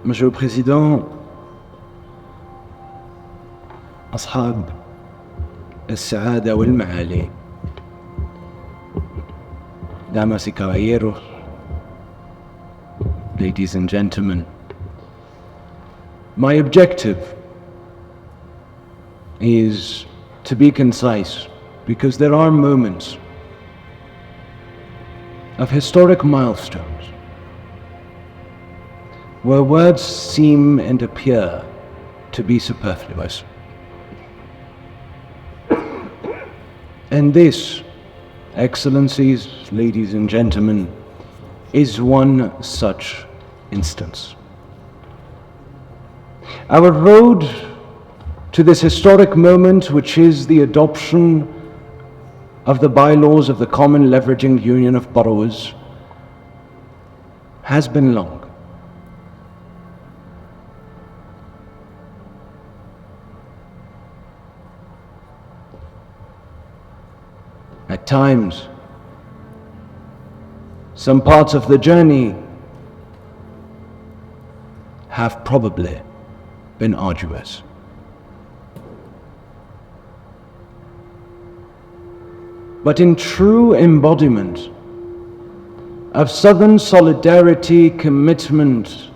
Monsieur le Président, أصحاب السعادة والمعالي, damas y caballeros, ladies and gentlemen, my objective is to be concise because there are moments of historic milestones where words seem and appear to be superfluous. And this, Excellencies, ladies and gentlemen, is one such instance. Our road to this historic moment, which is the adoption of the bylaws of the Common Leveraging Union of Borrowers, has been long. At times, some parts of the journey have probably been arduous. But in true embodiment of Southern solidarity, commitment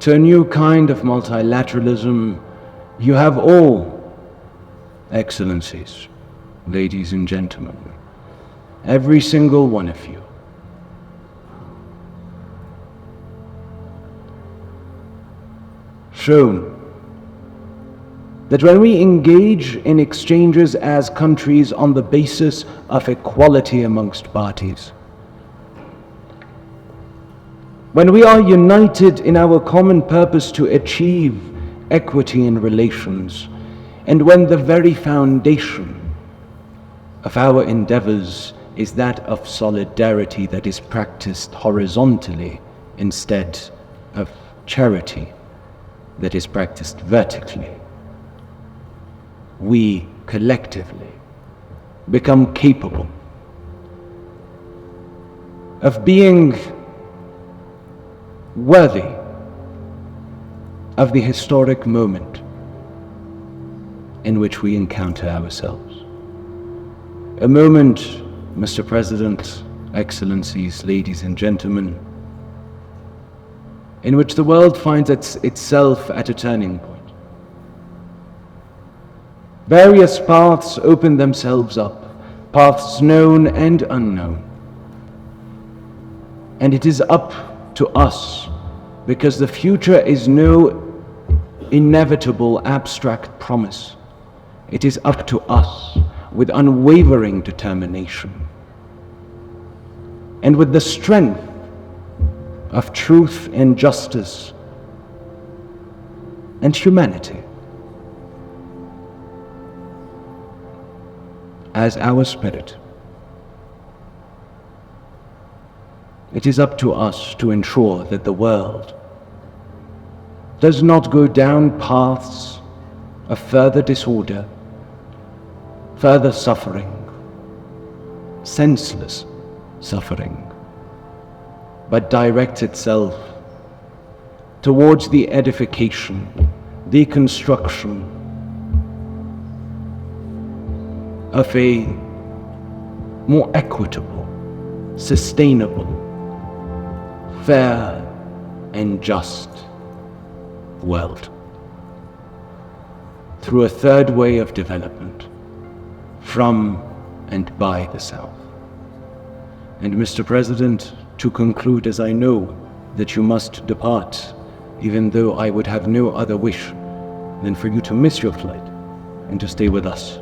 to a new kind of multilateralism, you have all, Excellencies, ladies and gentlemen, every single one of you, shown that when we engage in exchanges as countries on the basis of equality amongst parties, when we are united in our common purpose to achieve equity in relations, and when the very foundation of our endeavors is that of solidarity that is practiced horizontally instead of charity that is practiced vertically, we collectively become capable of being worthy of the historic moment in which we encounter ourselves. A moment, Mr. President, Excellencies, ladies and gentlemen, in which the world finds itself at a turning point. Various paths open themselves up, paths known and unknown. And it is up to us, because the future is no inevitable abstract promise. It is up to us, with unwavering determination and with the strength of truth and justice and humanity as our spirit. It is up to us to ensure that the world does not go down paths of further disorder, further suffering, senseless suffering, but directs itself towards the edification, the construction of a more equitable, sustainable, fair and just world through a third way of development from and by the South. And Mr. President, to conclude, as I know that you must depart, even though I would have no other wish than for you to miss your flight and to stay with us.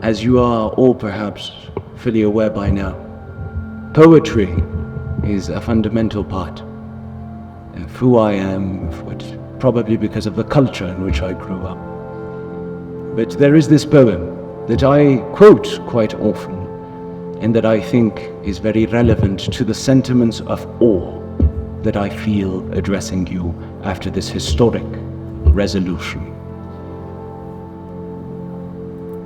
As you are all perhaps fully aware by now, poetry is a fundamental part of who I am, probably because of the culture in which I grew up. But there is this poem that I quote quite often, and that I think is very relevant to the sentiments of awe that I feel addressing you after this historic resolution.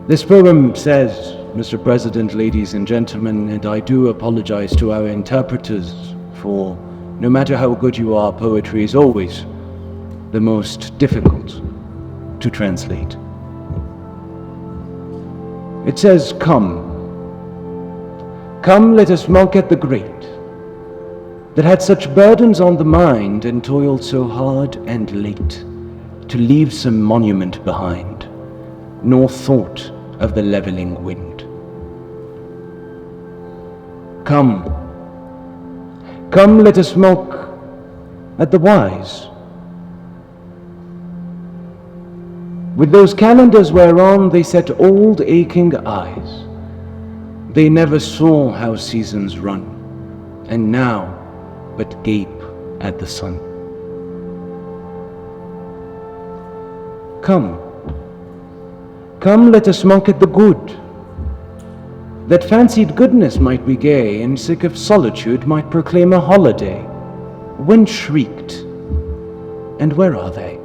This poem says Mr. President, ladies and gentlemen, and I do apologize to our interpreters for, no matter how good you are, poetry is always the most difficult to translate. It says, "Come, come, let us mock at the great, that had such burdens on the mind and toiled so hard and late to leave some monument behind, nor thought of the leveling wind. Come, come, let us mock at the wise, with those calendars whereon they set old aching eyes. They never saw how seasons run, and now but gape at the sun. Come, come, let us mock at the good, that fancied goodness might be gay, and sick of solitude might proclaim a holiday. When shrieked, and where are they?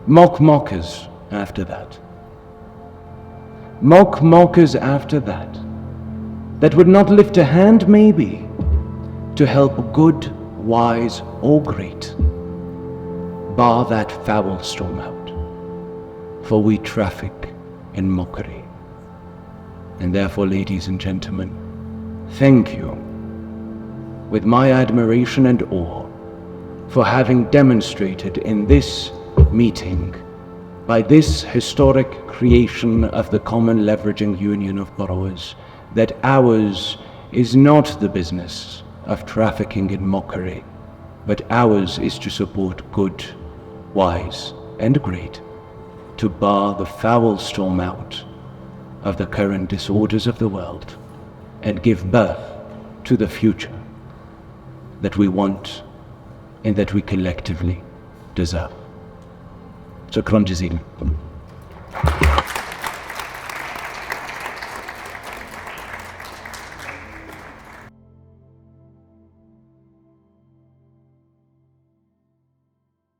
Mock mockers after that. Mock mockers after that, that would not lift a hand maybe to help good, wise, or great. Bar that foul storm out, for we traffic in mockery. And therefore, ladies and gentlemen, thank you with my admiration and awe for having demonstrated in this meeting, by this historic creation of the Common Leveraging Union of Borrowers, that ours is not the business of trafficking in mockery, but ours is to support good, wise, and great, to bar the foul storm out of the current disorders of the world, and give birth to the future that we want and that we collectively deserve. شكرا جزيلا.